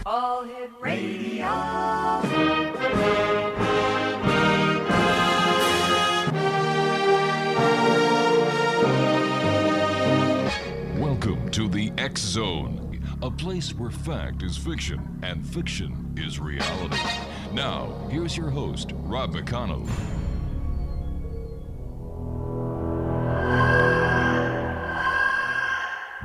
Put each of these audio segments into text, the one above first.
All Hit Radio. Welcome to the X Zone, a place where fact is fiction and fiction is reality. Now, here's your host, Rob McConnell.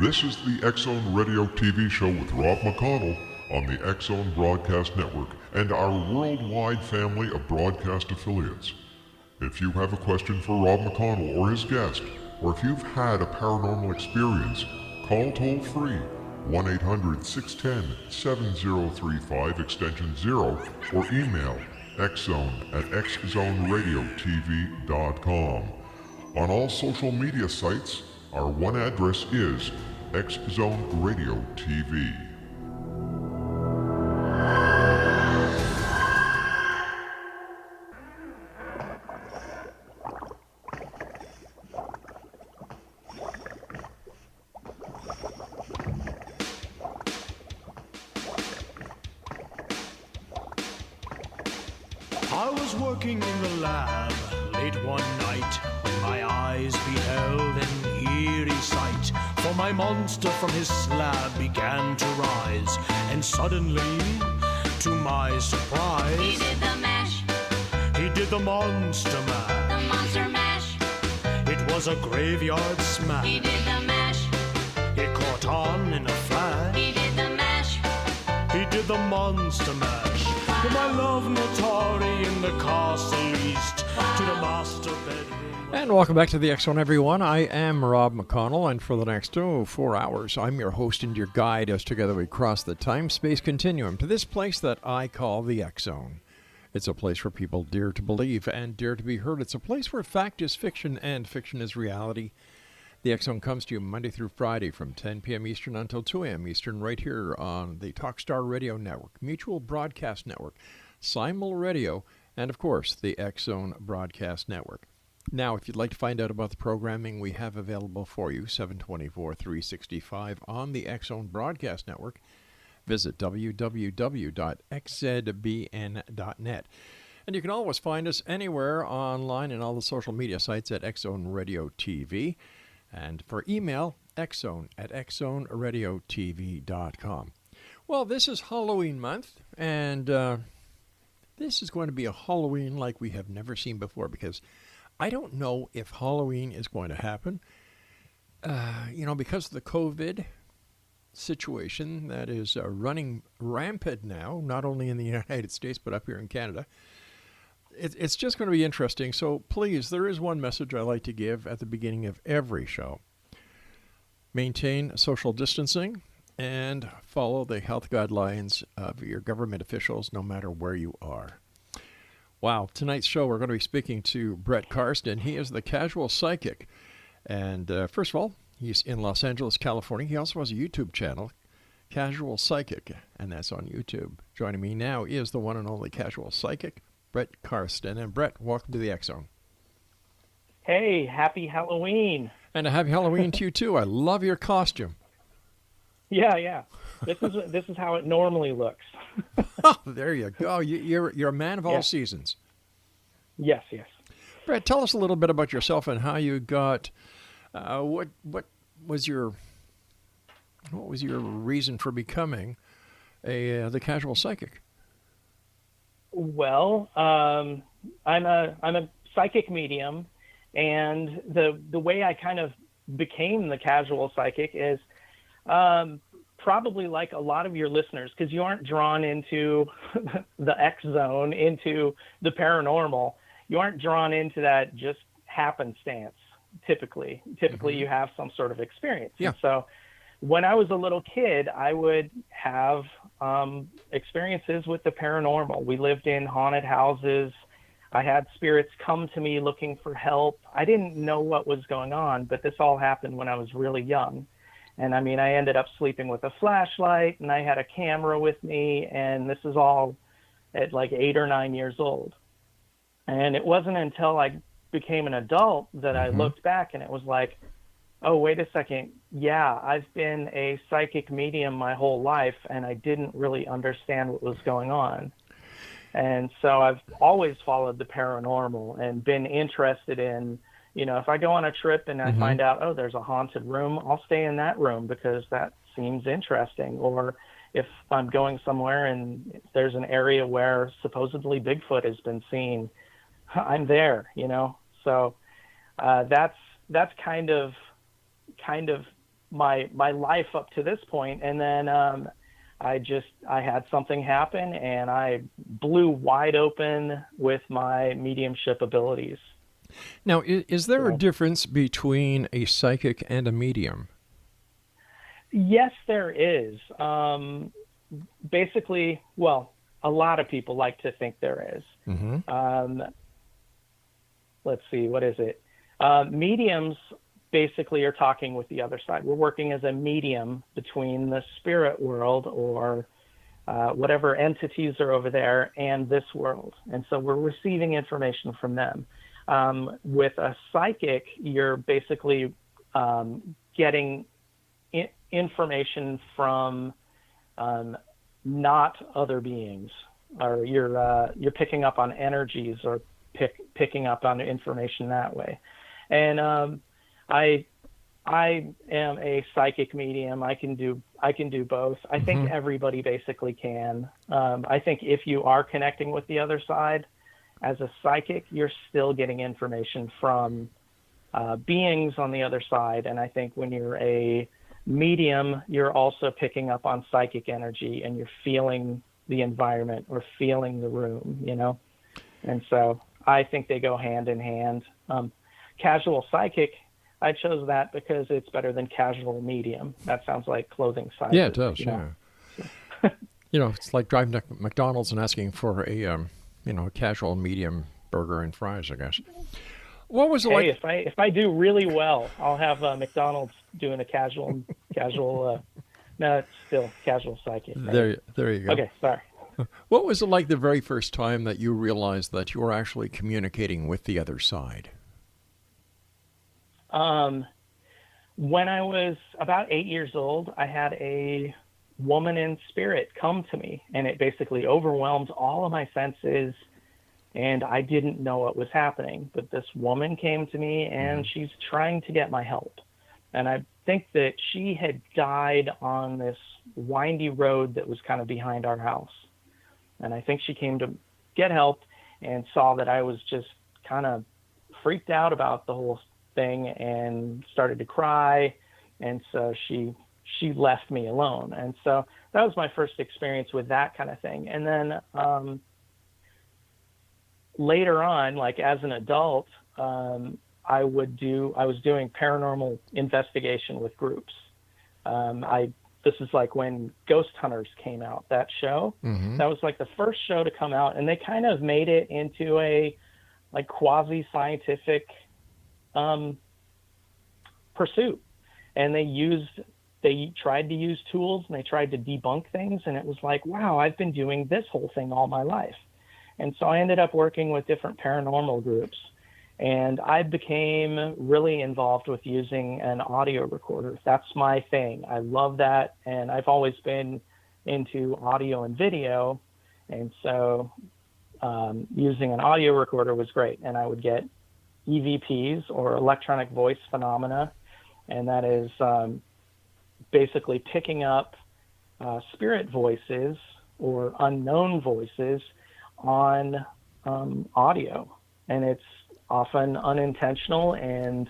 This is the X Zone Radio TV show with Rob McConnell on the X Zone Broadcast Network and our worldwide family of broadcast affiliates. If you have a question for Rob McConnell or his guest, or if you've had a paranormal experience, call toll-free 1-800-610-7035 extension 0 or email xzone@xzoneradiotv.com. On all social media sites, our one address is X Zone Radio TV. I was working in the lab late one night when my eyes beheld an eerie sight. For my monster from his slab began to rise, and suddenly, to my surprise, He did the mash, he did the monster mash. the monster mash. It was a graveyard smash. He did the mash, It caught on in a flash. he did the mash. He did the monster mash. With my love Natari in the castle east to the master bedroom. And welcome back to the X Zone, everyone. I am Rob McConnell, and for the next 4 hours, I'm your host and your guide as together we cross the time-space continuum to this place that I call the X Zone. It's a place where people dare to believe and dare to be heard. It's a place where fact is fiction and fiction is reality. The X Zone comes to you Monday through Friday from 10 p.m. Eastern until 2 a.m. Eastern right here on the Talkstar Radio Network, Mutual Broadcast Network, Simul Radio, and, of course, the X Zone Broadcast Network. Now, if you'd like to find out about the programming we have available for you, 724-365 on the X Zone Broadcast Network, visit www.xzbn.net. And you can always find us anywhere online and all the social media sites at X Zone Radio TV. And for email, xzone@xzoneradiotv.com. Well, this is Halloween month, and this is going to be a Halloween like we have never seen before, because I don't know if Halloween is going to happen. Because of the COVID situation that is running rampant now, not only in the United States, but up here in Canada. It's just going to be interesting. So please, there is one message I like to give at the beginning of every show. Maintain social distancing and follow the health guidelines of your government officials no matter where you are. Wow, tonight's show we're going to be speaking to Brett Karsten. He is the casual psychic. And first of all, he's in Los Angeles, California. He also has a YouTube channel, Casual Psychic, and that's on YouTube. Joining me now is the one and only casual psychic, Brett Karsten. And Brett, welcome to the X Zone. Hey, happy Halloween. And a happy Halloween to you, too. I love your costume. Yeah. This is how it normally looks. Oh, there you go. You're a man of all seasons. Yes. Brett, tell us a little bit about yourself and how you got, what was your reason for becoming the casual psychic? Well, I'm a psychic medium, and the way I kind of became the casual psychic is probably like a lot of your listeners, because you aren't drawn into the X Zone, into the paranormal. You aren't drawn into that just happenstance. Typically you have some sort of experience. Yeah. And so when I was a little kid, I would have experiences with the paranormal. We lived in haunted houses. I had spirits come to me looking for help. I didn't know what was going on, but this all happened when I was really young. And I mean, I ended up sleeping with a flashlight, and I had a camera with me, and this is all at like 8 or 9 years old. And it wasn't until I became an adult that I looked back and it was like, oh, wait a second. Yeah, I've been a psychic medium my whole life, and I didn't really understand what was going on. And so I've always followed the paranormal and been interested in, if I go on a trip and I find out, oh, there's a haunted room, I'll stay in that room because that seems interesting. Or if I'm going somewhere and there's an area where supposedly Bigfoot has been seen, I'm there, So that's kind of my life up to this point. And then I had something happen and I blew wide open with my mediumship abilities. Now, is there a difference between a psychic and a medium? Yes, there is. Basically, well, a lot of people like to think there is. Let's see, what is it? Mediums basically are talking with the other side. We're working as a medium between the spirit world or whatever entities are over there and this world. And so we're receiving information from them. With a psychic, you're basically getting information from not other beings, or you're picking up on energies or picking up on information that way. And I am a psychic medium. I can do both. I think everybody basically can. I think if you are connecting with the other side as a psychic, you're still getting information from beings on the other side. And I think when you're a medium, you're also picking up on psychic energy and you're feeling the environment or feeling the room, And so I think they go hand in hand. Casual psychic, I chose that because it's better than casual medium. That sounds like clothing sizes. Yeah, it does. Yeah. It's like driving to McDonald's and asking for a casual medium burger and fries, I guess. What was it like? If I do really well, I'll have McDonald's doing a casual. No, it's still casual psychic. Right? There you go. Okay, sorry. What was it like the very first time that you realized that you were actually communicating with the other side? When I was about 8 years old, I had a woman in spirit come to me, and it basically overwhelmed all of my senses, and I didn't know what was happening. But this woman came to me, and she's trying to get my help. And I think that she had died on this windy road that was kind of behind our house. And I think she came to get help and saw that I was just kind of freaked out about the whole thing and started to cry. And so she left me alone. And so that was my first experience with that kind of thing. And then later on, like as an adult, I was doing paranormal investigation with groups. This is like when Ghost Hunters came out, that show. That was like the first show to come out, and they kind of made it into a like quasi-scientific pursuit. And they tried to use tools and they tried to debunk things, and it was like, wow, I've been doing this whole thing all my life. And so I ended up working with different paranormal groups. And I became really involved with using an audio recorder. That's my thing. I love that. And I've always been into audio and video. And so using an audio recorder was great. And I would get EVPs, or electronic voice phenomena. And that is basically picking up spirit voices or unknown voices on audio. And it's often unintentional, and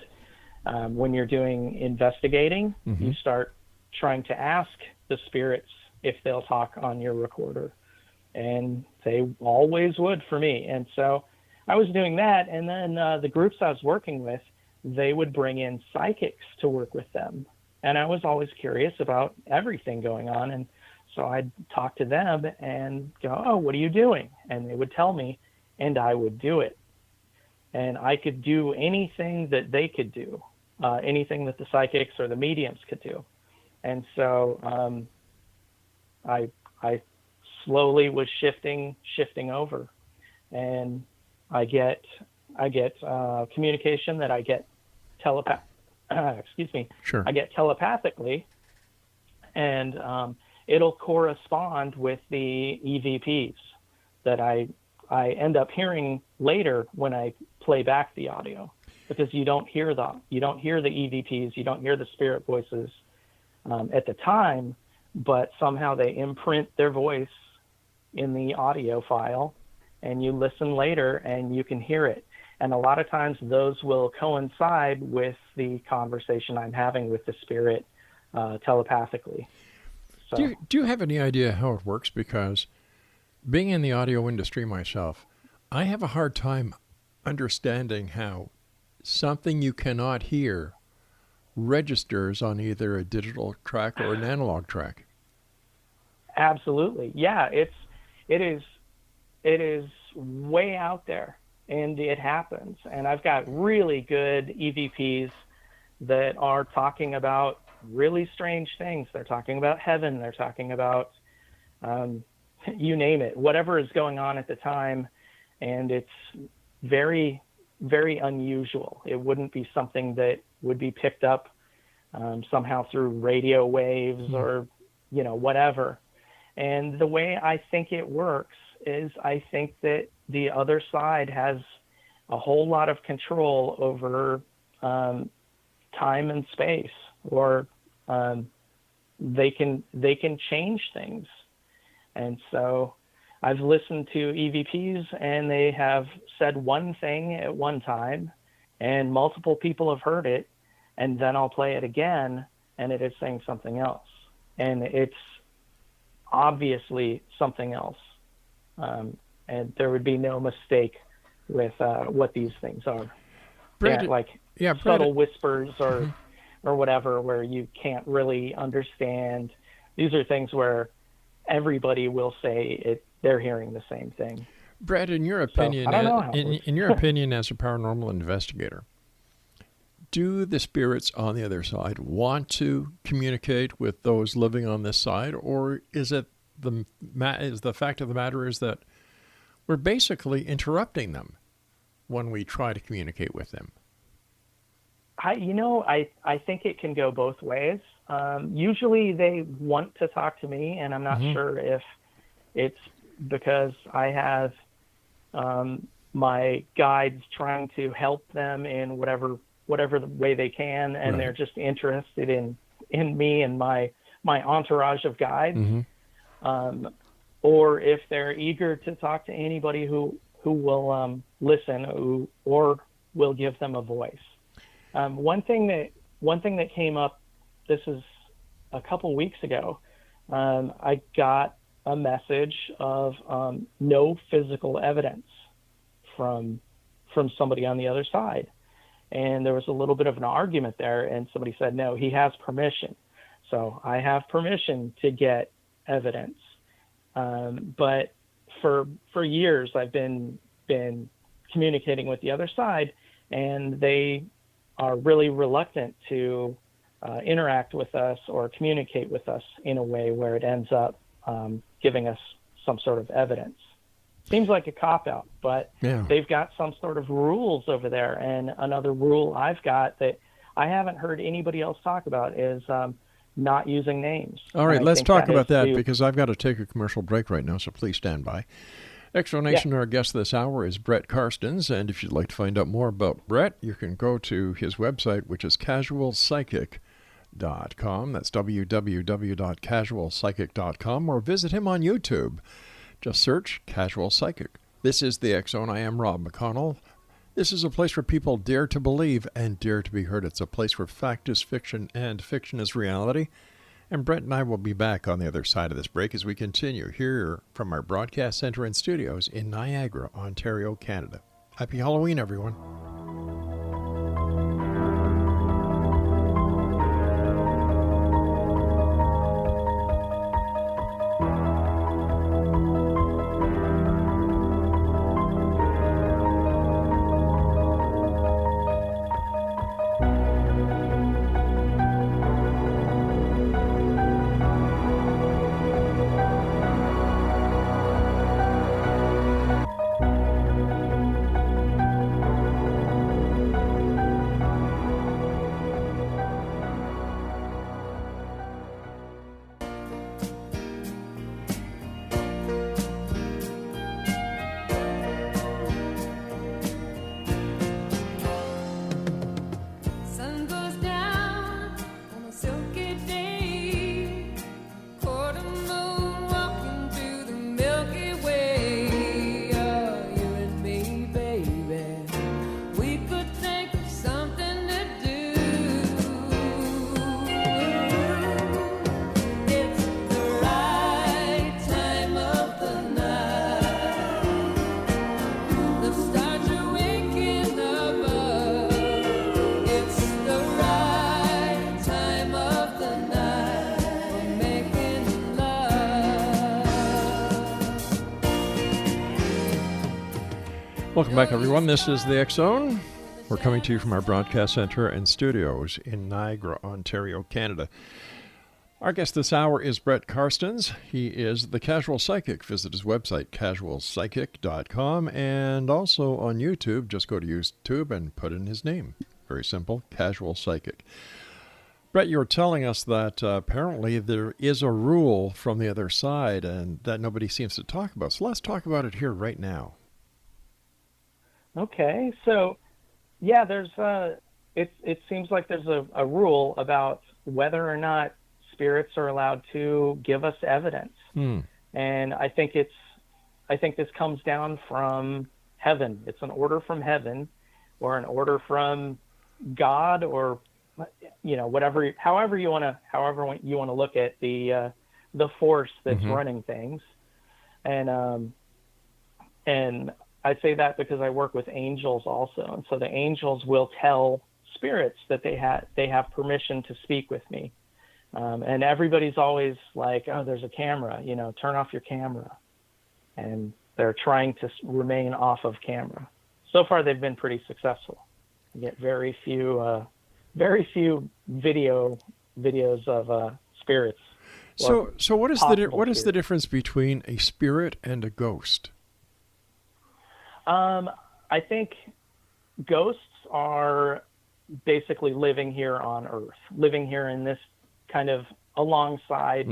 when you're doing investigating, you start trying to ask the spirits if they'll talk on your recorder, and they always would for me. And so I was doing that, and then the groups I was working with, they would bring in psychics to work with them, and I was always curious about everything going on. And so I'd talk to them and go, oh, what are you doing? And they would tell me, and I would do it. And I could do anything that they could do, anything that the psychics or the mediums could do. And so I slowly was shifting over, and I get communication that I get excuse me, Sure. I get telepathically, and it'll correspond with the EVPs that I end up hearing later when I play back the audio, because you don't hear the EVPs, you don't hear the spirit voices at the time, but somehow they imprint their voice in the audio file, and you listen later and you can hear it. And a lot of times those will coincide with the conversation I'm having with the spirit telepathically. So, Do you have any idea how it works? Because being in the audio industry myself, I have a hard time understanding how something you cannot hear registers on either a digital track or an analog track. absolutely. Yeah, it is way out there, and it happens. And I've got really good EVPs that are talking about really strange things. They're talking about heaven. They're talking about, you name it, whatever is going on at the time. And it's very, very unusual. It wouldn't be something that would be picked up somehow through radio waves or, whatever. And the way I think it works is I think that the other side has a whole lot of control over time and space, or they can change things. And so I've listened to EVPs, and they have said one thing at one time, and multiple people have heard it, and then I'll play it again, and it is saying something else. And it's obviously something else. And there would be no mistake with what these things are. Brad, Subtle whispers or whatever, where you can't really understand. These are things where everybody will say they're hearing the same thing. Brad, in your opinion, I don't know how it works. in your opinion as a paranormal investigator, do the spirits on the other side want to communicate with those living on this side, or is it the fact of the matter is that we're basically interrupting them when we try to communicate with them? I think it can go both ways. Usually they want to talk to me, and I'm not sure if it's because I have my guides trying to help them in whatever the way they can, and they're just interested in me and my entourage of guides, or if they're eager to talk to anybody who will listen or will give them a voice. One thing that came up, this is a couple weeks ago, I got a message of no physical evidence from somebody on the other side. And there was a little bit of an argument there, and somebody said, no, he has permission. So I have permission to get evidence. But for years, I've been communicating with the other side, and they are really reluctant to interact with us or communicate with us in a way where it ends up giving us some sort of evidence. Seems like a cop-out, but they've got some sort of rules over there. And another rule I've got that I haven't heard anybody else talk about is not using names. All right, let's talk about that because I've got to take a commercial break right now, so please stand by. Explanation, our guest this hour is Brett Carstens, and if you'd like to find out more about Brett, you can go to his website, which is casualpsychic.com. That's www.casualpsychic.com, or visit him on YouTube. Just search Casual Psychic. This is the X-Zone. I am Rob McConnell. This is a place where people dare to believe and dare to be heard. It's a place where fact is fiction and fiction is reality. And Brett and I will be back on the other side of this break as we continue here from our broadcast center and studios in Niagara, Ontario, Canada. Happy Halloween, everyone. Welcome back, everyone. This is the X Zone. We're coming to you from our broadcast center and studios in Niagara, Ontario, Canada. Our guest this hour is Brett CARSTENS. He is the Casual Psychic. Visit his website, casualpsychic.com, and also on YouTube. Just go to YouTube and put in his name. Very simple, Casual Psychic. Brett, you were telling us that apparently there is a rule from the other side and that nobody seems to talk about. So let's talk about it here right now. Okay, so yeah, it seems like there's a rule about whether or not spirits are allowed to give us evidence. And I think this comes down from heaven. It's an order from heaven, or an order from God, or however you want to look at the force that's running things. And I say that because I work with angels also, and so the angels will tell spirits that they have permission to speak with me. And everybody's always like, oh, there's a camera, turn off your camera. And they're trying to remain off of camera. So far, they've been pretty successful. You get very few videos of spirits. So what is the difference between a spirit and a ghost? I think ghosts are basically living here on Earth, living here in this kind of alongside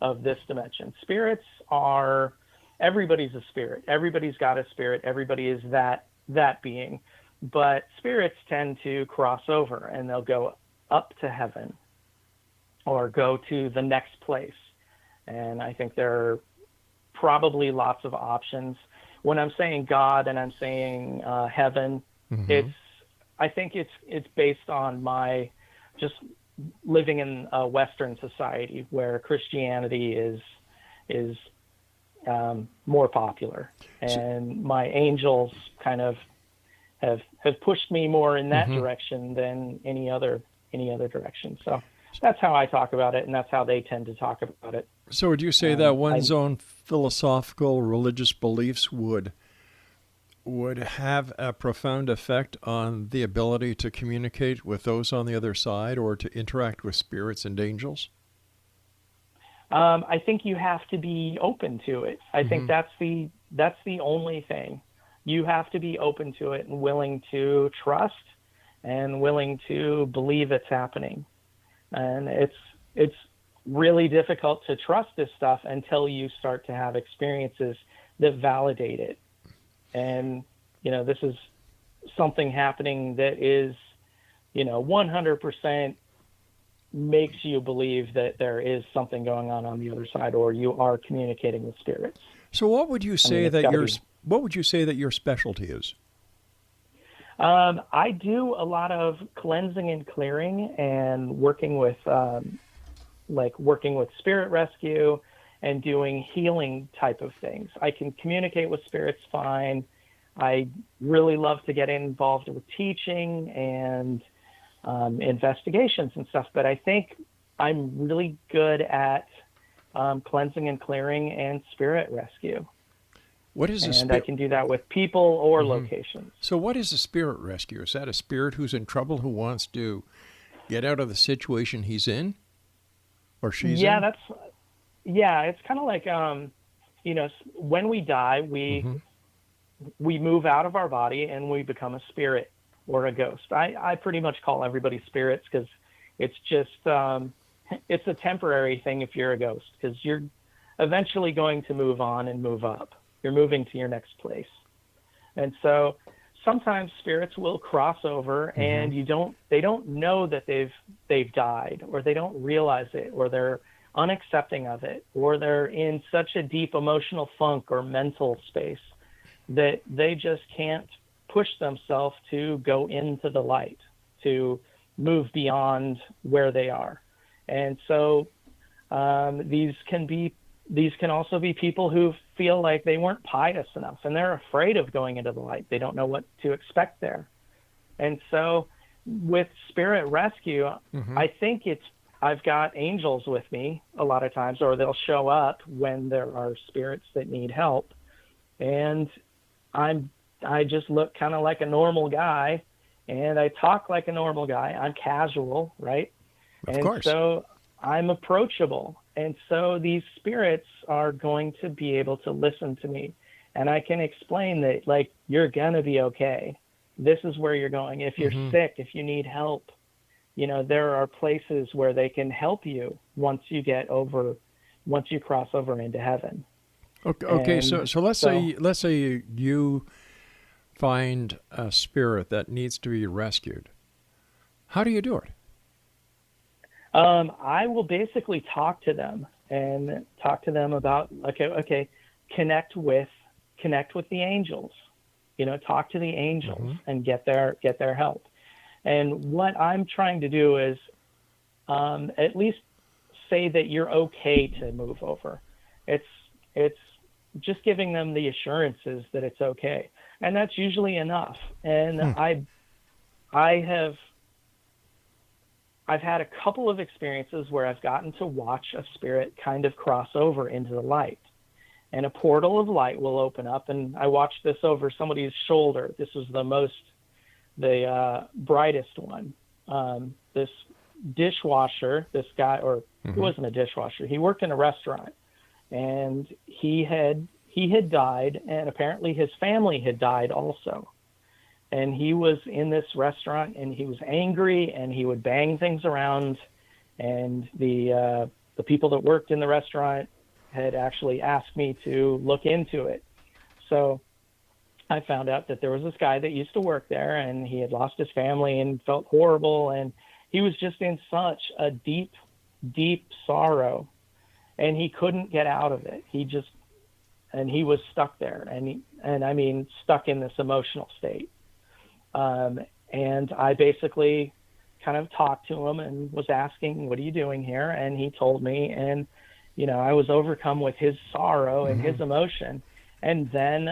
of this dimension. Spirits are, everybody's a spirit. Everybody's got a spirit. Everybody is that being. But spirits tend to cross over, and they'll go up to heaven or go to the next place. And I think there are probably lots of options. When I'm saying God and I'm saying heaven, I think it's based on my just living in a Western society where Christianity is more popular, and my angels kind of have pushed me more in that direction than any other direction. So that's how I talk about it, and that's how they tend to talk about it. So would you say that one's own philosophical, religious beliefs would have a profound effect on the ability to communicate with those on the other side or to interact with spirits and angels? I think you have to be open to it. I think that's the only thing. You have to be open to it and willing to trust and willing to believe it's happening. And it's really difficult to trust this stuff until you start to have experiences that validate it. And, this is something happening that is, 100% makes you believe that there is something going on the other side, or you are communicating with spirits. So what would you say what would you say that your specialty is? I do a lot of cleansing and clearing and working with spirit rescue and doing healing type of things. I can communicate with spirits fine. I really love to get involved with teaching and investigations and stuff, but I think I'm really good at cleansing and clearing and spirit rescue. What is I can do that with people or locations. So what is a spirit rescue? Is that a spirit who's in trouble who wants to get out of the situation he's in? Or she's in? It's kind of like, when we die, we move out of our body and we become a spirit or a ghost. I pretty much call everybody spirits because it's just, it's a temporary thing if you're a ghost, because you're eventually going to move on and move up. You're moving to your next place. And so sometimes spirits will cross over and they don't know that they've died, or they don't realize it, or they're unaccepting of it, or they're in such a deep emotional funk or mental space that they just can't push themselves to go into the light, to move beyond where they are. And so these can also be people who feel like they weren't pious enough and they're afraid of going into the light. They don't know what to expect there. And so with spirit rescue, I think I've got angels with me a lot of times, or they'll show up when there are spirits that need help. And I just look kind of like a normal guy, and I talk like a normal guy. I'm casual, right? Of And course. so I'm approachable. And so these spirits are going to be able to listen to me. And I can explain that, like, you're going to be okay. This is where you're going. If you're sick, if you need help, you know, there are places where they can help you once you cross over into heaven. Okay, And so let's say you find a spirit that needs to be rescued. How do you do it? I will basically talk to them about, okay, connect with the angels, you know, talk to the angels and get their help. And what I'm trying to do is at least say that you're okay to move over. It's just giving them the assurances that it's okay, and that's usually enough. And I've had a couple of experiences where I've gotten to watch a spirit kind of cross over into the light, and a portal of light will open up. And I watched this over somebody's shoulder. This was the brightest one. This dishwasher, this guy, or he wasn't a dishwasher. He worked in a restaurant, and he had died, and apparently his family had died also. And he was in this restaurant, and he was angry, and he would bang things around. And the people that worked in the restaurant had actually asked me to look into it. So I found out that there was this guy that used to work there, and he had lost his family and felt horrible, and he was just in such a deep, deep sorrow, and he couldn't get out of it. And he was stuck there, and I mean stuck in this emotional state. And I basically kind of talked to him and was asking, what are you doing here? And he told me, and, you know, I was overcome with his sorrow and his emotion. And then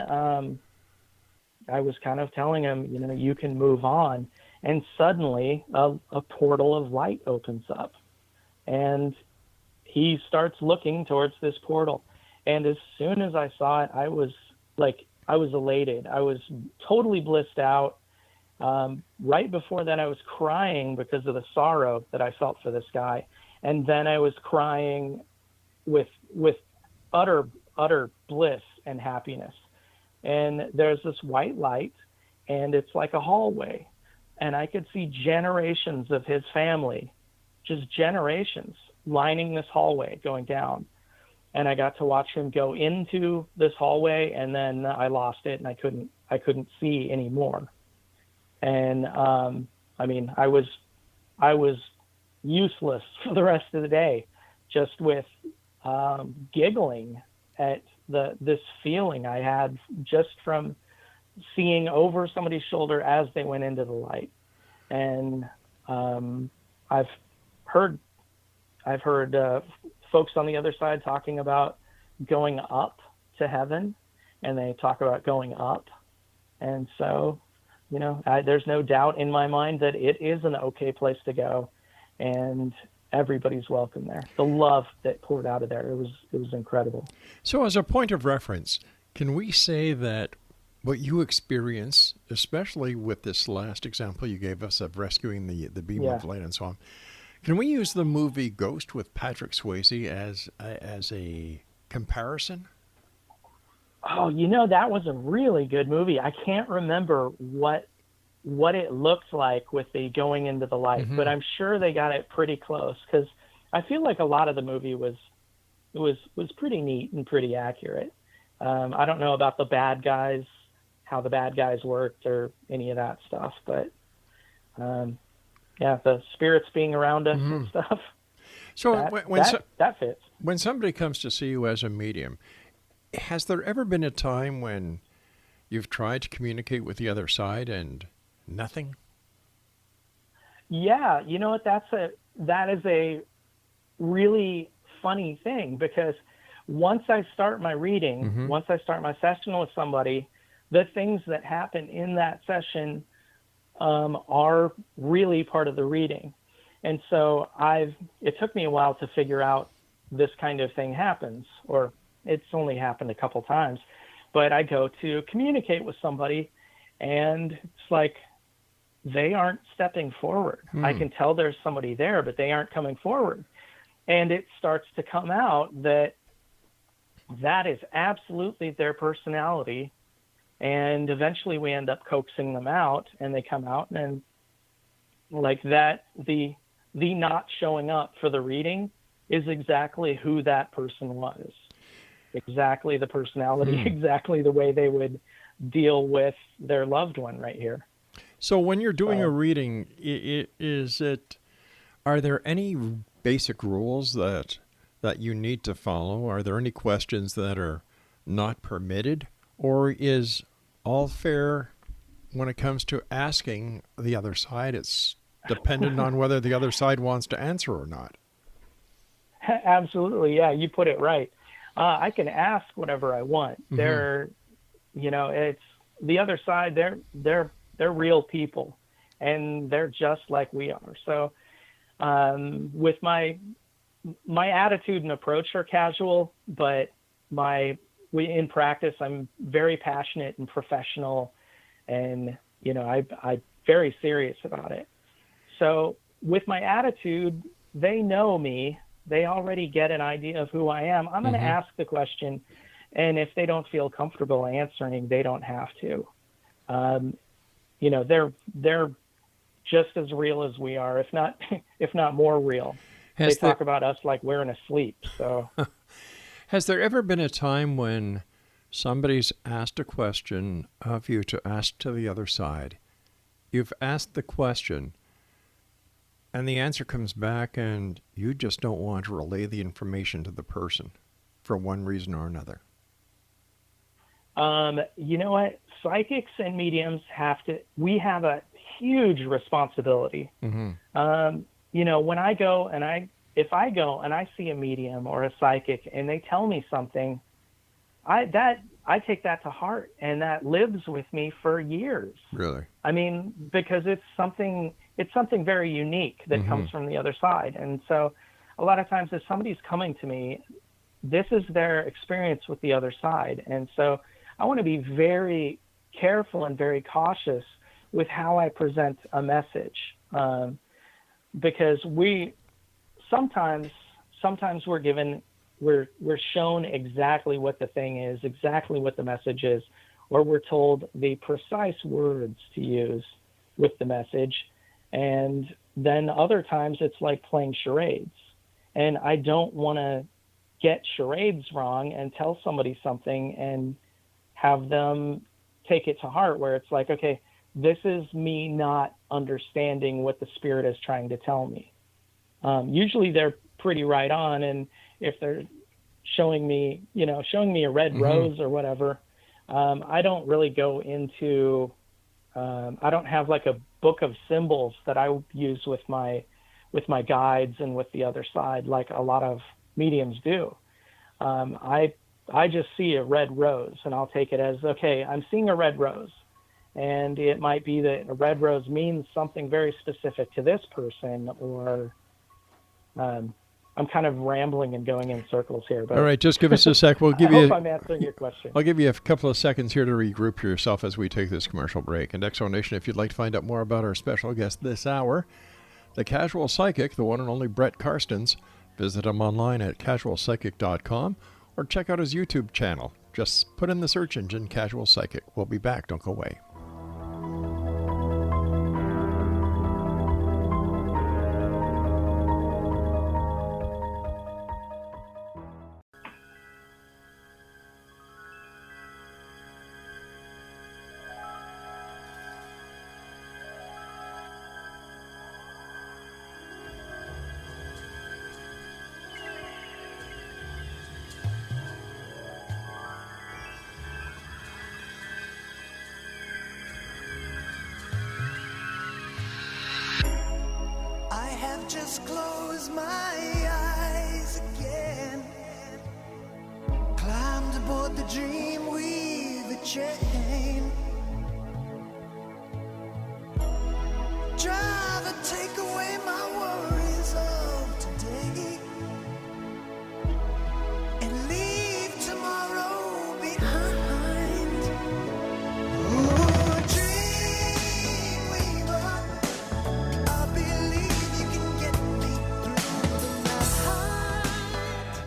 I was kind of telling him, you know, you can move on. And suddenly a portal of light opens up, and he starts looking towards this portal. And as soon as I saw it, I was elated. I was totally blissed out. Right before that, I was crying because of the sorrow that I felt for this guy. And then I was crying with utter bliss and happiness. And there's this white light, and it's like a hallway. And I could see generations of his family, just generations, lining this hallway going down. And I got to watch him go into this hallway, and then I lost it, and I couldn't see anymore. And I mean, I was useless for the rest of the day, just with giggling at this feeling I had just from seeing over somebody's shoulder as they went into the light. And I've heard folks on the other side talking about going up to heaven, and they talk about going up. And so, you know, there's no doubt in my mind that it is an okay place to go, and everybody's welcome there. The love that poured out of there, it was incredible. So as a point of reference, can we say that what you experience, especially with this last example you gave us of rescuing the beam of light and so on, can we use the movie Ghost with Patrick Swayze as a comparison? Oh, you know, that was a really good movie. I can't remember what it looked like with the going into the light, but I'm sure they got it pretty close, because I feel like a lot of the movie was pretty neat and pretty accurate. I don't know about the bad guys, how the bad guys worked or any of that stuff, but yeah, the spirits being around us and stuff. So that fits. When somebody comes to see you as a medium, has there ever been a time when you've tried to communicate with the other side and nothing? Yeah, you know what? That is a really funny thing, because once I start my reading, once I start my session with somebody, the things that happen in that session are really part of the reading. And so it took me a while to figure out this kind of thing happens, or it's only happened a couple times, but I go to communicate with somebody, And it's like, they aren't stepping forward. I can tell there's somebody there, but they aren't coming forward. And it starts to come out that is absolutely their personality. And eventually we end up coaxing them out, and they come out, and like that, the not showing up for the reading is exactly who that person was. Exactly the personality, exactly the way they would deal with their loved one right here. So when you're doing a reading, are there any basic rules that you need to follow? Are there any questions that are not permitted? Or is all fair when it comes to asking the other side? It's dependent on whether the other side wants to answer or not. Absolutely. Yeah, you put it right. I can ask whatever I want. They're, it's the other side. They're real people, and they're just like we are. So, with my attitude and approach are casual, but in practice, I'm very passionate and professional, and I'm very serious about it. So with my attitude, they know me. They already get an idea of who I am. I'm going to ask the question, and if they don't feel comfortable answering, they don't have to. They're just as real as we are, if not more real. They talk about us like we're asleep. So, has there ever been a time when somebody's asked a question of you to ask to the other side? You've asked the question, and the answer comes back, and you just don't want to relay the information to the person for one reason or another? You know what? Psychics and mediums we have a huge responsibility. When I go and if I go and I see a medium or a psychic and they tell me something, I take that to heart, and that lives with me for years. Really? I mean, because it's something very unique that comes from the other side. And so a lot of times if somebody's coming to me, this is their experience with the other side. And so I want to be very careful and very cautious with how I present a message, because sometimes we're shown exactly what the thing is, exactly what the message is, or we're told the precise words to use with the message. And then other times it's like playing charades, and I don't want to get charades wrong and tell somebody something and have them take it to heart, where it's like, okay, this is me not understanding what the spirit is trying to tell me. Usually they're pretty right on. And if they're showing me a red rose or whatever, I don't really go into, I don't have like a book of symbols that I use with my guides and with the other side, like a lot of mediums do. I just see a red rose, and I'll take it as, okay, I'm seeing a red rose. And it might be that a red rose means something very specific to this person, or I'm kind of rambling and going in circles here. But all right, just give us a sec. We'll give I hope I'm answering your question. I'll give you a couple of seconds here to regroup yourself as we take this commercial break. And Exo Nation, if you'd like to find out more about our special guest this hour, the Casual Psychic, the one and only Brett Carstens, visit him online at casualpsychic.com or check out his YouTube channel. Just put in the search engine Casual Psychic. We'll be back. Don't go away. Just close my eyes again. Climbed aboard the dream with a chain. Driver, take away my worries of today and leave tomorrow behind. Oh, dream.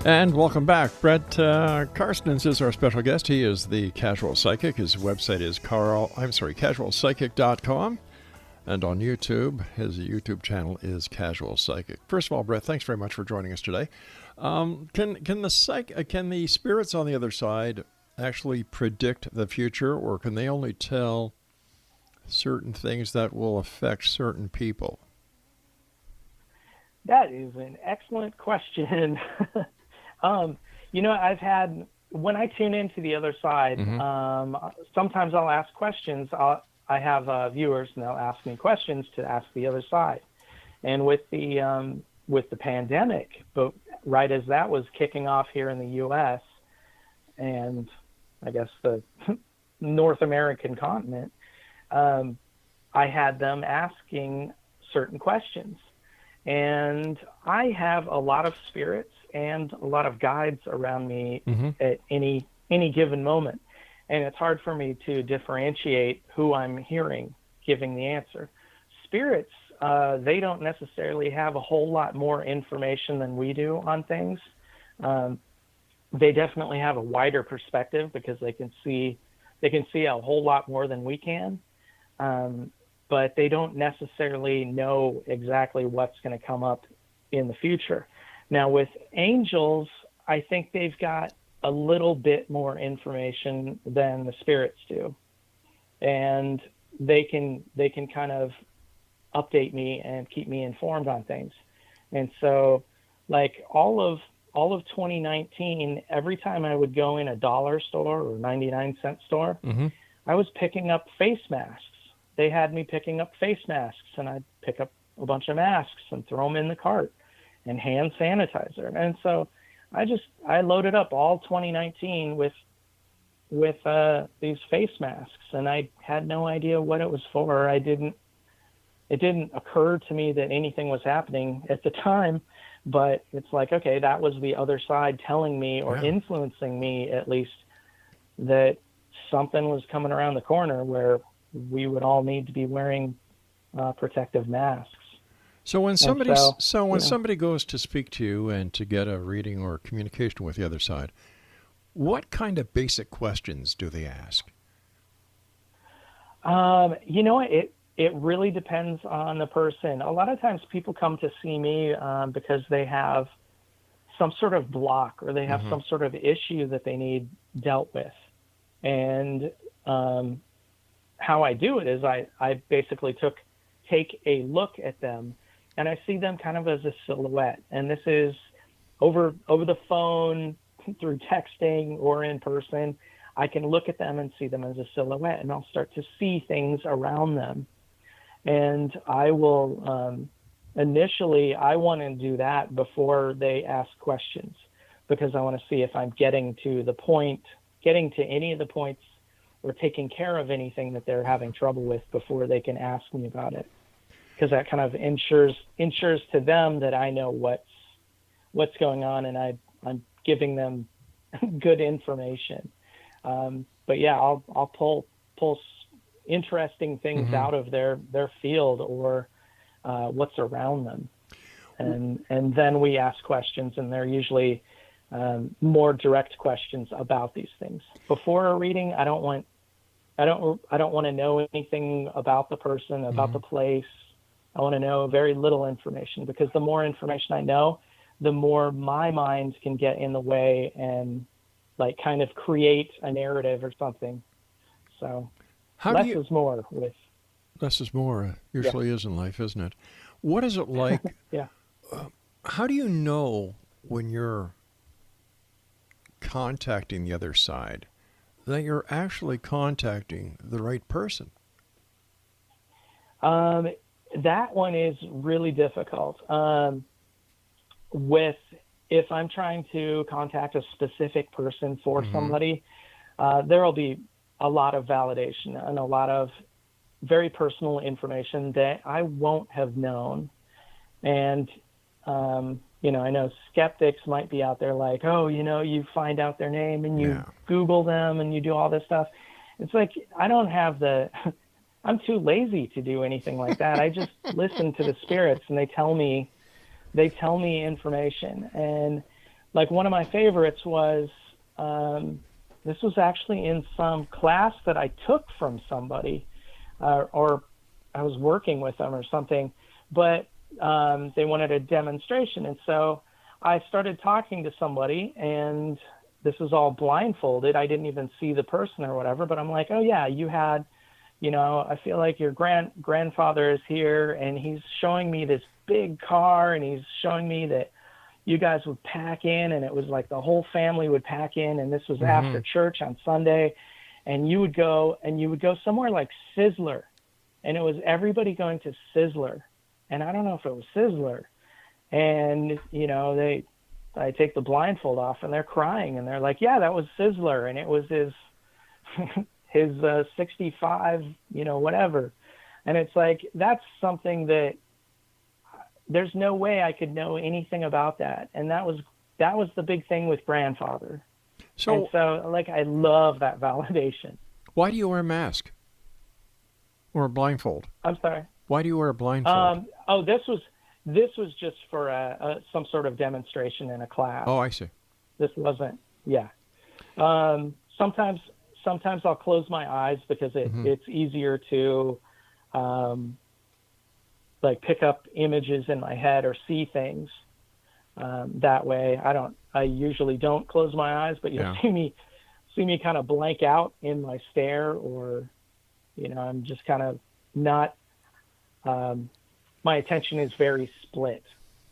And welcome back. Brett Carstens is our special guest. He is the Casual Psychic. His website is casualpsychic.com. And on YouTube, his YouTube channel is Casual Psychic. First of all, Brett, thanks very much for joining us today. Can the spirits on the other side actually predict the future, or can they only tell certain things that will affect certain people? That is an excellent question. I've had, when I tune into the other side, sometimes I'll ask questions. I have viewers, and they'll ask me questions to ask the other side. And with the pandemic, but right as that was kicking off here in the U.S. and I guess the North American continent, I had them asking certain questions. And I have a lot of spirits and a lot of guides around me at any given moment. And it's hard for me to differentiate who I'm hearing giving the answer. Spirits, they don't necessarily have a whole lot more information than we do on things. They definitely have a wider perspective because they can see a whole lot more than we can. But they don't necessarily know exactly what's going to come up in the future. Now with angels, I think they've got a little bit more information than the spirits do. And they can kind of update me and keep me informed on things. And so like all of 2019, every time I would go in a dollar store or 99-cent store, I was picking up face masks. They had me picking up face masks, and I'd pick up a bunch of masks and throw them in the cart, and hand sanitizer. And so I loaded up all 2019 with these face masks, and I had no idea what it was for. It didn't occur to me that anything was happening at the time, but it's like, okay, that was the other side telling me or influencing me at least that something was coming around the corner where we would all need to be wearing protective masks. So when somebody somebody goes to speak to you and to get a reading or communication with the other side, what kind of basic questions do they ask? It really depends on the person. A lot of times people come to see me because they have some sort of block or they have some sort of issue that they need dealt with. And how I do it is I basically take a look at them, and I see them kind of as a silhouette. And this is over the phone, through texting, or in person. I can look at them and see them as a silhouette, and I'll start to see things around them. And I will initially, I want to do that before they ask questions, because I want to see if I'm getting to any of the points or taking care of anything that they're having trouble with before they can ask me about it. Because that kind of ensures to them that I know what's going on, and I'm giving them good information. But yeah, I'll pull interesting things out of their field or what's around them, and then we ask questions, and they're usually more direct questions about these things. Before a reading, I don't want to know anything about the person, about the place. I want to know very little information, because the more information I know, the more my mind can get in the way and like kind of create a narrative or something. So less is more. Less is more usually is in life, isn't it? What is it like? How do you know when you're contacting the other side that you're actually contacting the right person? That one is really difficult. If I'm trying to contact a specific person for somebody, there will be a lot of validation and a lot of very personal information that I won't have known. And, I know skeptics might be out there like, you find out their name and you Google them and you do all this stuff. It's like, I don't have I'm too lazy to do anything like that. I just listen to the spirits, and they tell me information. And like one of my favorites was, this was actually in some class that I took from somebody, or I was working with them or something, but they wanted a demonstration. And so I started talking to somebody, and this was all blindfolded. I didn't even see the person or whatever, but I'm like, oh yeah, you had, I feel like your grandfather is here, and he's showing me this big car, and he's showing me that you guys would pack in, and it was like the whole family would pack in, and this was after church on Sunday, and you would go somewhere like Sizzler, and it was everybody going to Sizzler, and I don't know if it was Sizzler, and I take the blindfold off, and they're crying, and they're like, yeah, that was Sizzler, and it was his his 65, whatever. And it's like, that's something that there's no way I could know anything about that. And that was the big thing with grandfather. So like, I love that validation. Why do you wear a mask or a blindfold? I'm sorry. Why do you wear a blindfold? This was just for some sort of demonstration in a class. Oh, I see. This wasn't, yeah. Sometimes I'll close my eyes because it's easier to like pick up images in my head or see things that way. I usually don't close my eyes, but you'll see me kind of blank out in my stare, or I'm just kind of not my attention is very split.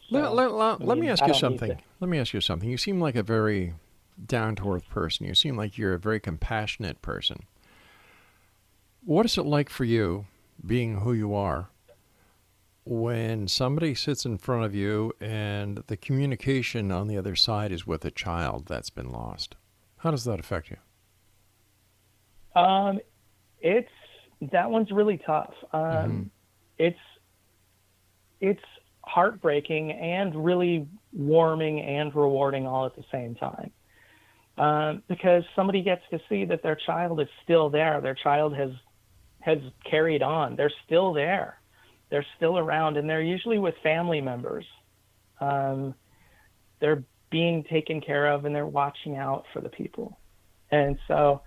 So, let me ask you something. Let me ask you something. You seem like a very down-to-earth person. You seem like you're a very compassionate person. What is it like for you, being who you are, when somebody sits in front of you and the communication on the other side is with a child that's been lost? How does that affect you? That one's really tough. It's heartbreaking and really warming and rewarding all at the same time. Because somebody gets to see that their child is still there. Their child has carried on. They're still there. They're still around, and they're usually with family members. They're being taken care of, and they're watching out for the people. And so,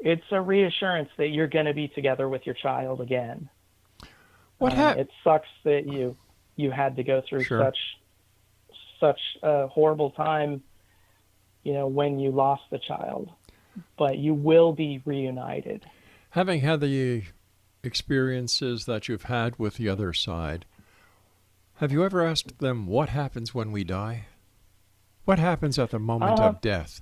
it's a reassurance that you're going to be together with your child again. It sucks that you had to go through such a horrible time, when you lost the child, but you will be reunited. Having had the experiences that you've had with the other side, have you ever asked them what happens when we die? What happens at the moment of death?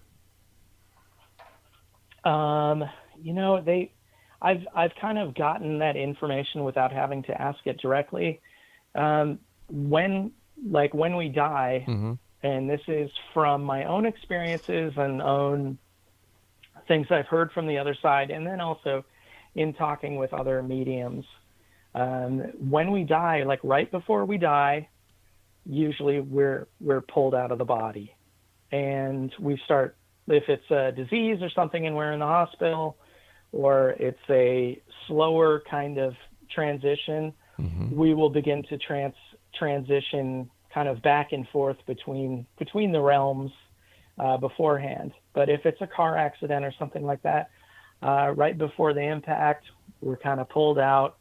I've kind of gotten that information without having to ask it directly. When we die, and this is from my own experiences and own things I've heard from the other side, and then also in talking with other mediums. When we die, like right before we die, usually we're pulled out of the body, and we start, if it's a disease or something and we're in the hospital, or it's a slower kind of transition, we will begin to transition kind of back and forth between the realms beforehand. But if it's a car accident or something like that, right before the impact, we're kind of pulled out,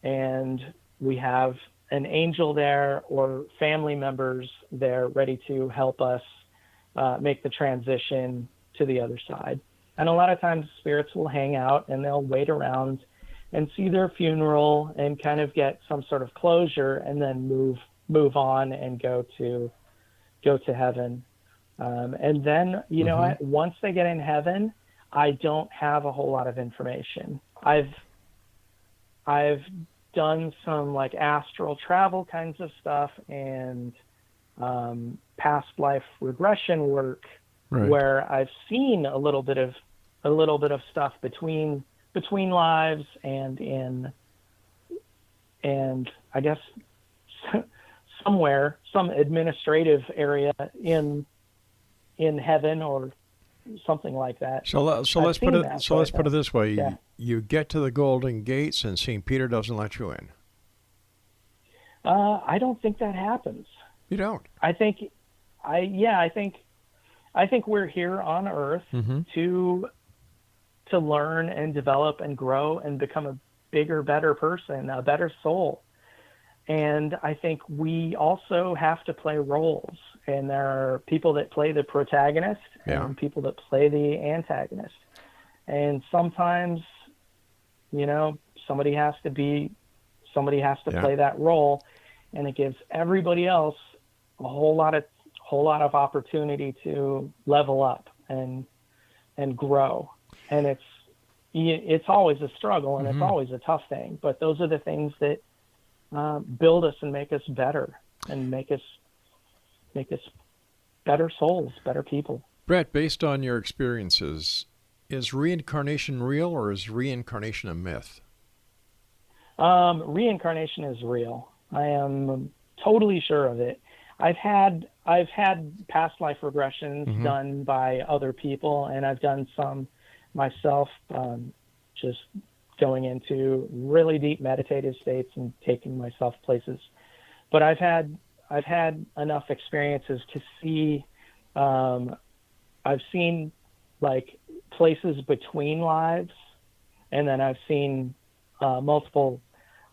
and we have an angel there or family members there ready to help us make the transition to the other side. And a lot of times spirits will hang out, and they'll wait around and see their funeral and kind of get some sort of closure, and then move on and go to heaven. And then, once they get in heaven, I don't have a whole lot of information. I've done some like astral travel kinds of stuff and past life regression work, where I've seen a little bit of stuff between lives and I guess somewhere, some administrative area in heaven or something like that. So let's put it this way: you get to the Golden Gates, and St. Peter doesn't let you in. I don't think that happens. You don't. I think we're here on Earth to learn and develop and grow and become a bigger, better person, a better soul. And I think we also have to play roles. And there are people that play the protagonist and people that play the antagonist. And sometimes, somebody has to play that role, and it gives everybody else a whole lot of opportunity to level up and grow. And it's always a struggle, and it's always a tough thing. But those are the things that build us and make us better, and make us better souls, better people. Brett, based on your experiences, is reincarnation real, or is reincarnation a myth? Reincarnation is real. I am totally sure of it. I've had past life regressions done by other people, and I've done some myself, just going into really deep meditative states and taking myself places. But I've had enough experiences to see, I've seen like places between lives, and then I've seen multiple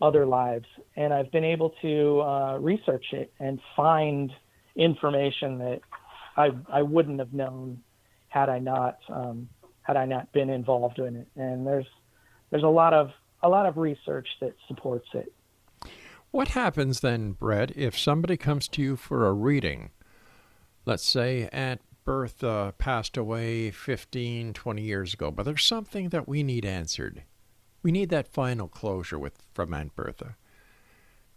other lives, and I've been able to research it and find information that I wouldn't have known had I not been involved in it. And there's a lot of research that supports it. What happens then, Brett, if somebody comes to you for a reading? Let's say Aunt Bertha passed away 15, 20 years ago, but there's something that we need answered. We need that final closure from Aunt Bertha.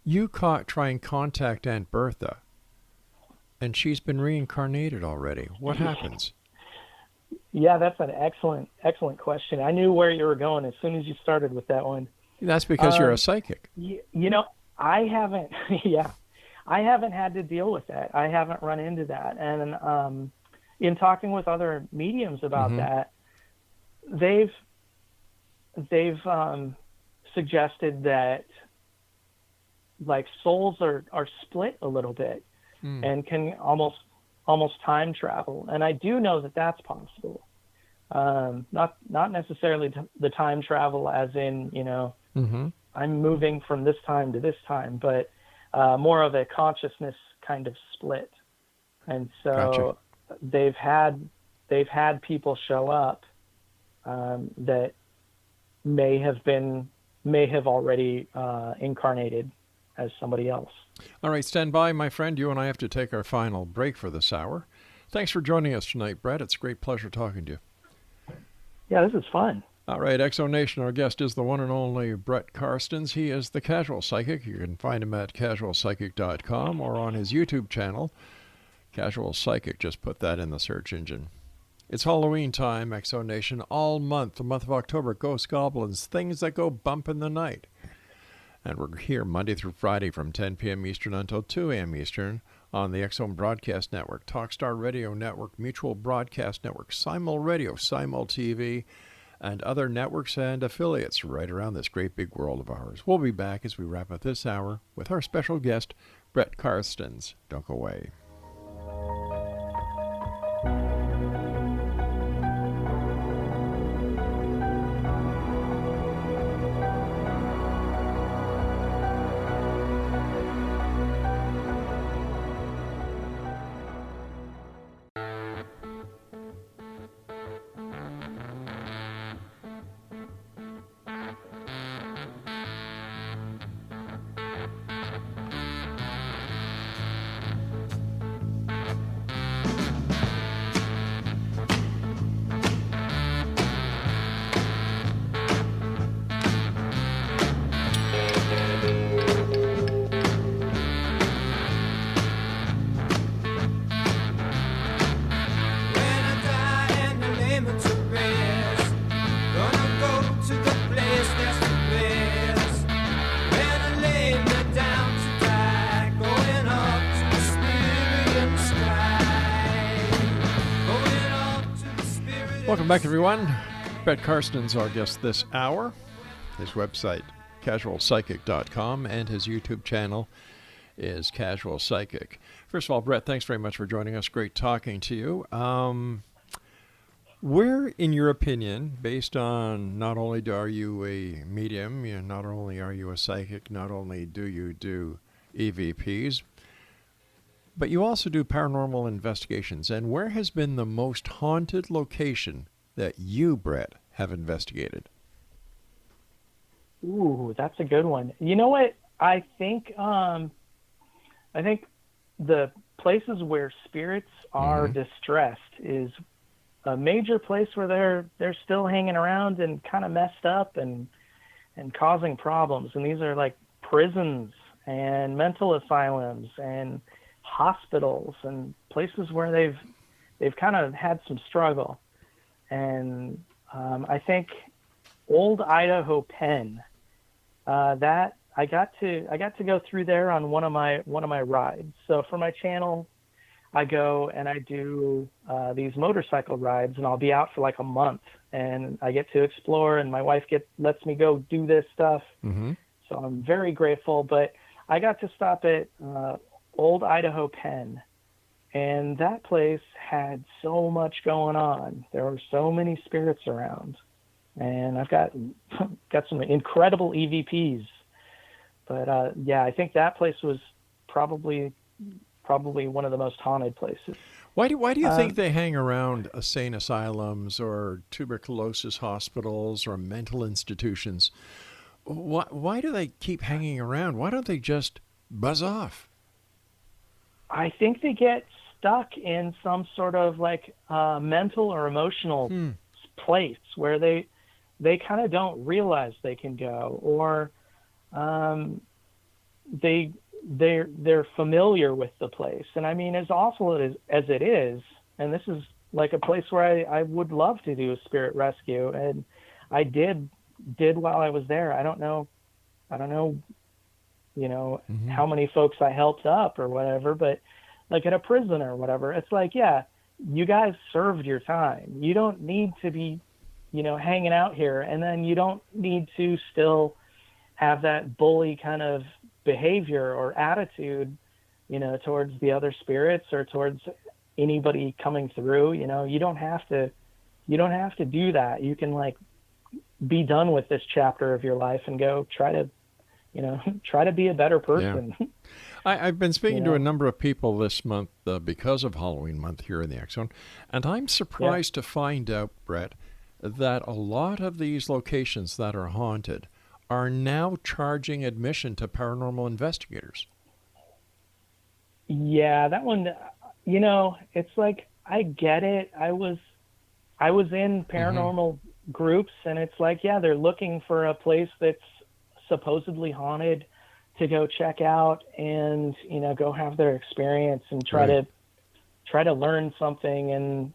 You try and contact Aunt Bertha, and she's been reincarnated already. What happens? Yeah, that's an excellent question. I knew where you were going as soon as you started with that one. That's because you're a psychic. I haven't. Yeah, I haven't had to deal with that. I haven't run into that. And in talking with other mediums about that, they've suggested that like souls are split a little bit and can almost time travel. And I do know that that's possible. Not necessarily the time travel as in, I'm moving from this time to this time, but more of a consciousness kind of split. And so they've had people show up that may have already incarnated as somebody else. All right, stand by, my friend. You and I have to take our final break for this hour. Thanks for joining us tonight, Brett. It's a great pleasure talking to you. Yeah, this is fun. All right, Exo Nation, our guest is the one and only Brett CARSTENS. He is the Casual Psychic. You can find him at casualpsychic.com or on his YouTube channel, Casual Psychic. Just put that in the search engine. It's Halloween time, Exo Nation, all month, the month of October. Ghosts, goblins, things that go bump in the night. And we're here Monday through Friday from 10 p.m. Eastern until 2 a.m. Eastern on the X Zone Broadcast Network, Talkstar Radio Network, Mutual Broadcast Network, Simul Radio, Simul TV, and other networks and affiliates right around this great big world of ours. We'll be back as we wrap up this hour with our special guest, Brett CARSTENS. Don't go away. Welcome back, everyone. Brett CARSTENS, our guest this hour. His website, casualpsychic.com, and his YouTube channel is Casual Psychic. First of all, Brett, thanks very much for joining us. Great talking to you. Where, in your opinion, based on not only are you a medium, not only are you a psychic, not only do you do EVPs, but you also do paranormal investigations. And where has been the most haunted location that you, Brett, have investigated? Ooh, that's a good one. You know what? I think the places where spirits are distressed is a major place where they're still hanging around and kind of messed up and causing problems. And these are like prisons and mental asylums and hospitals and places where they've kind of had some struggle. And I think old Idaho Penn, that I got to go through there on one of my rides. So for my channel, I go and I do these motorcycle rides, and I'll be out for like a month, and I get to explore, and my wife lets me go do this stuff. Mm-hmm. So I'm very grateful. But I got to stop at old Idaho Penn, and that place had so much going on. There were so many spirits around, and I've got some incredible EVPs. But yeah, I think that place was probably one of the most haunted places. Why do you think they hang around insane asylums or tuberculosis hospitals or mental institutions? Why do they keep hanging around? Why don't they just buzz off? I think they get stuck in some sort of like mental or emotional place where they kind of don't realize they can go, or they're familiar with the place. And I mean, as awful as it is, and this is like a place where I would love to do a spirit rescue, and I did while I was there. I don't know, how many folks I helped up or whatever, but like at a prison or whatever, it's like, yeah, you guys served your time. You don't need to be, hanging out here, and then you don't need to still have that bully kind of behavior or attitude, towards the other spirits or towards anybody coming through. You don't have to do that. You can like be done with this chapter of your life and go try to be a better person. Yeah. I've been speaking to a number of people this month because of Halloween month here in the X Zone, and I'm surprised to find out, Brett, that a lot of these locations that are haunted are now charging admission to paranormal investigators. Yeah, that one, it's like, I get it. I was in paranormal groups, and it's like, yeah, they're looking for a place that's supposedly haunted to go check out and, go have their experience and try to learn something and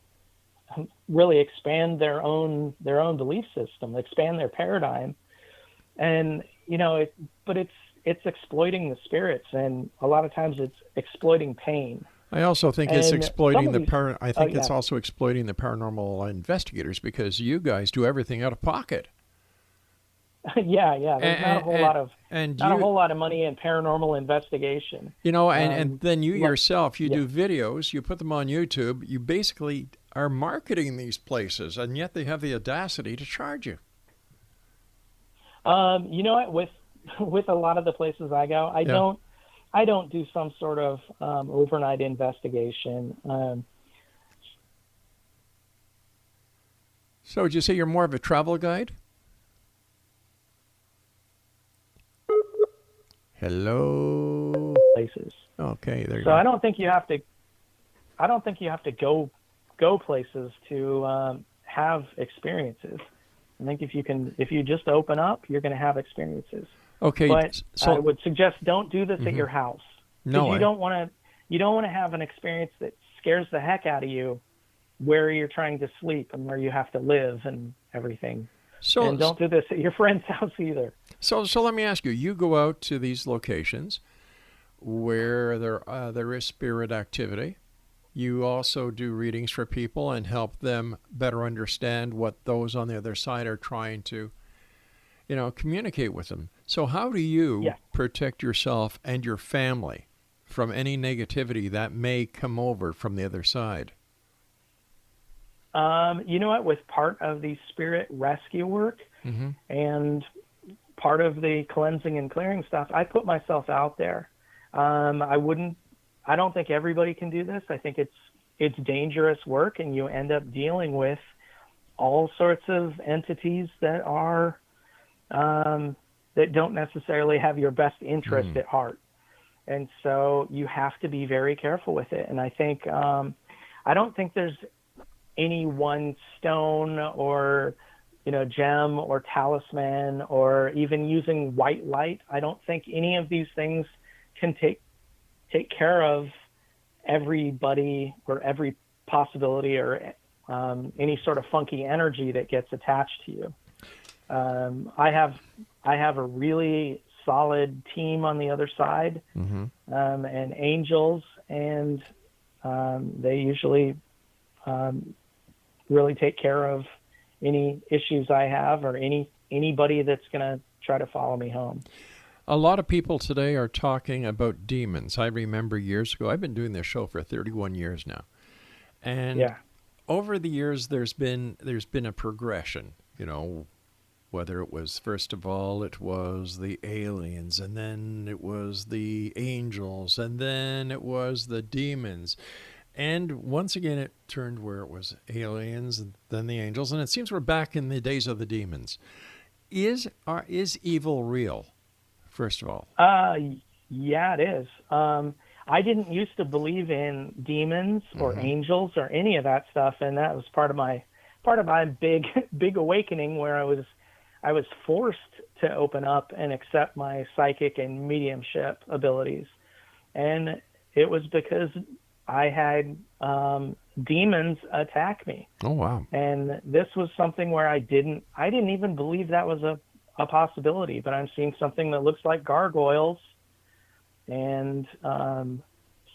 really expand their own belief system, expand their paradigm. And, but it's exploiting the spirits, and a lot of times it's exploiting pain. I also think it's exploiting it's also exploiting the paranormal investigators, because you guys do everything out of pocket. Yeah. There's not a whole lot of money in paranormal investigation. And then you yourself, you do videos, you put them on YouTube, you basically are marketing these places, and yet they have the audacity to charge you. You know what? With a lot of the places I go, I don't do some sort of overnight investigation. So would you say you're more of a travel guide? Hello. Places. Okay, there you go. go. I don't think you have to go places to have experiences. I think if you just open up, you're going to have experiences. Okay, but I would suggest don't do this at your house. No, you don't want to have an experience that scares the heck out of you, where you're trying to sleep and where you have to live and everything. And don't do this at your friend's house either. So let me ask you: you go out to these locations where there is spirit activity. You also do readings for people and help them better understand what those on the other side are trying to, communicate with them. So how do you protect yourself and your family from any negativity that may come over from the other side? You know what? With part of the spirit rescue work and part of the cleansing and clearing stuff, I put myself out there. I don't think everybody can do this. I think it's dangerous work, and you end up dealing with all sorts of entities that are that don't necessarily have your best interest at heart. And so you have to be very careful with it. And I think I don't think there's any one stone or gem or talisman or even using white light. I don't think any of these things can take care of everybody or every possibility or any sort of funky energy that gets attached to you. I have a really solid team on the other side, and angels, and they usually really take care of any issues I have or anybody that's going to try to follow me home. A lot of people today are talking about demons. I remember years ago, I've been doing this show for 31 years now. And over the years, there's been a progression, whether it was, first of all, it was the aliens, and then it was the angels, and then it was the demons. And once again, it turned where it was aliens and then the angels. And it seems we're back in the days of the demons. Is evil real, first of all? Yeah, it is. I didn't used to believe in demons or angels or any of that stuff. And that was part of my big awakening, where I was forced to open up and accept my psychic and mediumship abilities. And it was because I had demons attack me. Oh, wow. And this was something where I didn't even believe that was a possibility, but I'm seeing something that looks like gargoyles. And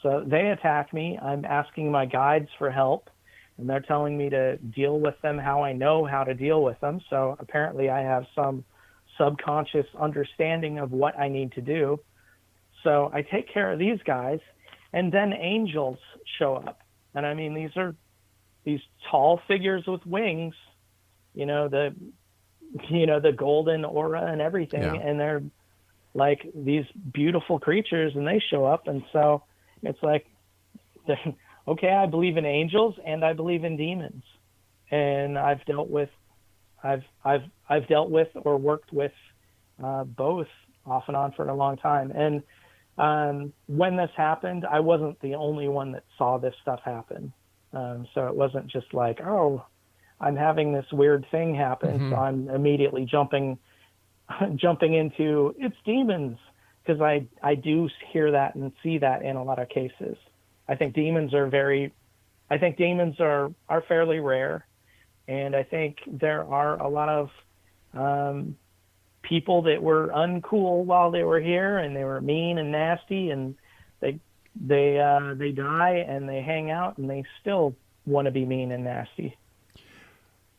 so they attack me. I'm asking my guides for help, and they're telling me to deal with them how I know how to deal with them. So apparently I have some subconscious understanding of what I need to do. So I take care of these guys. And then angels show up. And I mean, these are these tall figures with wings, the golden aura and everything. Yeah. And they're like these beautiful creatures, and they show up. And so it's like, okay, I believe in angels and I believe in demons. And I've dealt with or worked with both off and on for a long time. And when this happened, I wasn't the only one that saw this stuff happen. So it wasn't just like, oh, I'm having this weird thing happen. So I'm immediately jumping into it's demons, because I do hear that and see that in a lot of cases. I think demons are fairly rare. And I think there are a lot of, people that were uncool while they were here, and they were mean and nasty, and they die and they hang out, and they still want to be mean and nasty.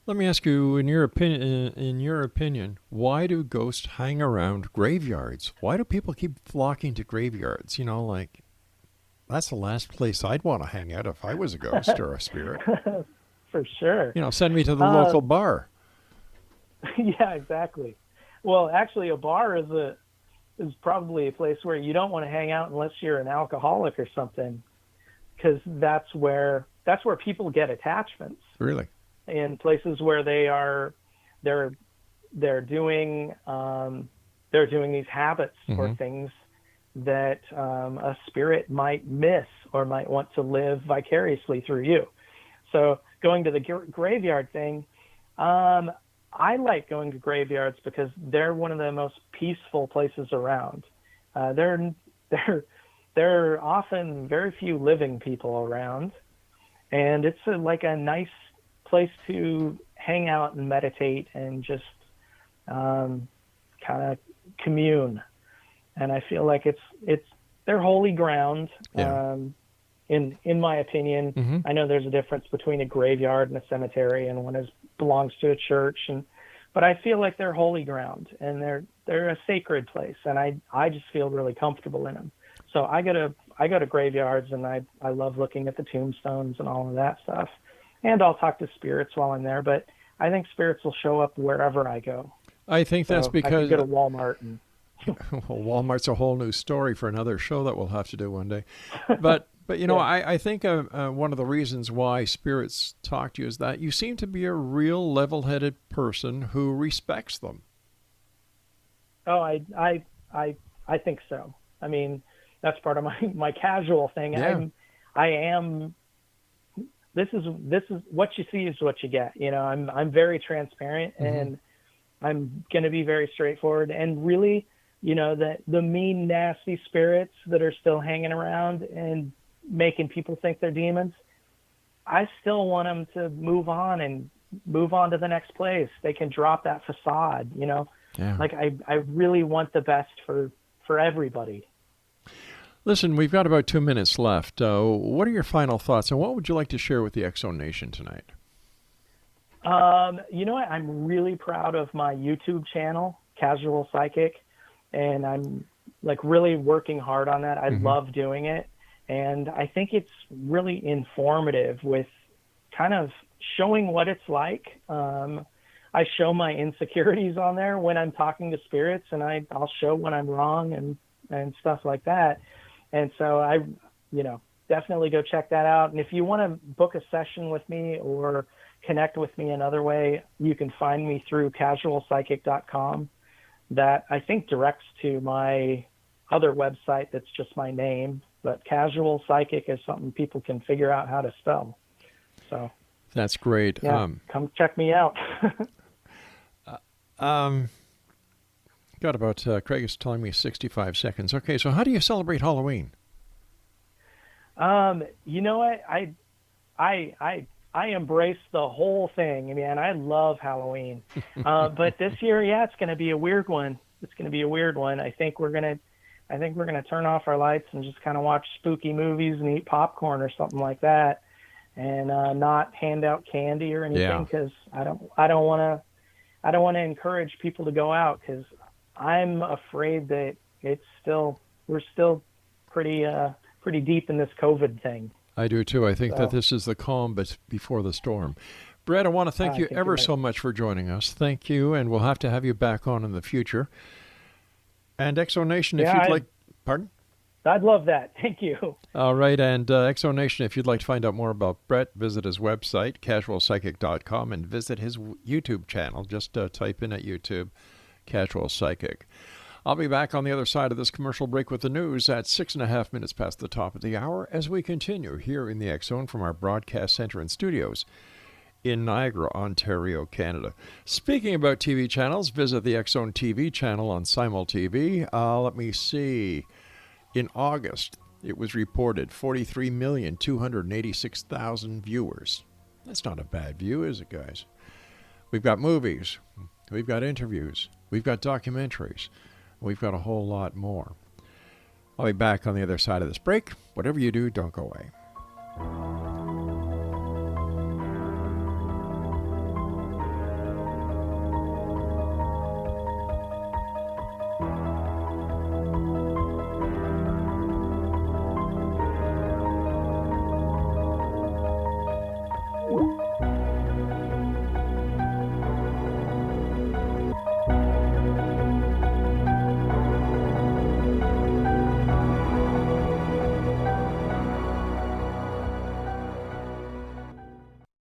Let me ask you, in your opinion, why do ghosts hang around graveyards? Why do people keep flocking to graveyards? Like, that's the last place I'd want to hang out if I was a ghost or a spirit. For sure. Send me to the local bar. Yeah, exactly. Well, actually, a bar is probably a place where you don't want to hang out unless you're an alcoholic or something, because that's where people get attachments. Really? In places where they're doing these habits or things that a spirit might miss or might want to live vicariously through you. So going to the graveyard thing. I like going to graveyards because they're one of the most peaceful places around. There are often very few living people around, and it's like a nice place to hang out and meditate and just kind of commune. And I feel like they're holy ground. Yeah. In my opinion, I know there's a difference between a graveyard and a cemetery, and one belongs to a church, but I feel like they're holy ground, and they're a sacred place, and I just feel really comfortable in them. So I go I go to graveyards, and I love looking at the tombstones and all of that stuff. And I'll talk to spirits while I'm there, but I think spirits will show up wherever I go. I think that's So because I could go to Walmart and well, Walmart's a whole new story for another show that we'll have to do one day. But you know, I think one of the reasons why spirits talk to you is that you seem to be a real level-headed person who respects them. Oh, I think so. I mean, that's part of my casual thing. Yeah. I am. This is what you see is what you get. You know, I'm very transparent, and I'm going to be very straightforward. And really, you know, the mean, nasty spirits that are still hanging around and making people think they're demons, I still want them to move on to the next place. They can drop that facade, you know. Yeah. Like I really want the best for everybody. Listen, we've got about 2 minutes left. What are your final thoughts, and what would you like to share with the Exo Nation tonight? You know what? I'm really proud of my YouTube channel, Casual Psychic, and I'm like really working hard on that. I love doing it, and I think it's really informative with kind of showing what it's like. I show my insecurities on there when I'm talking to spirits, and I'll show when I'm wrong and stuff like that. And so I, you know, definitely go check that out. And if you want to book a session with me or connect with me another way, you can find me through casualpsychic.com. That I think directs to my other website that's just my name, but Casual Psychic is something people can figure out how to spell. So that's great. Yeah, come check me out. Got about, Craig is telling me 65 seconds. Okay, so how do you celebrate Halloween? You know what? I embrace the whole thing. I mean, I love Halloween. But this year, yeah, it's going to be a weird one. I think we're going to turn off our lights and just kind of watch spooky movies and eat popcorn or something like that, and not hand out candy or anything, because I don't want to encourage people to go out, because I'm afraid that we're still pretty deep in this COVID thing. I do too. I think that this is the calm but before the storm. Brett, I want to thank you ever so much for joining us. Thank you, and we'll have to have you back on in the future. And Exo Nation, if you'd like... Pardon? I'd love that. Thank you. All right, and Exo Nation, if you'd like to find out more about Brett, visit his website, casualpsychic.com, and visit his YouTube channel. Just type in at YouTube, Casual Psychic. I'll be back on the other side of this commercial break with the news at 6.5 minutes past the top of the hour as we continue here in the X Zone from our broadcast center and studios in Niagara, Ontario, Canada. Speaking about TV channels, visit the X Zone TV channel on Simul TV. Let me see. In August, it was reported 43,286,000 viewers. That's not a bad view, is it, guys? We've got movies. We've got interviews. We've got documentaries. We've got a whole lot more. I'll be back on the other side of this break. Whatever you do, don't go away.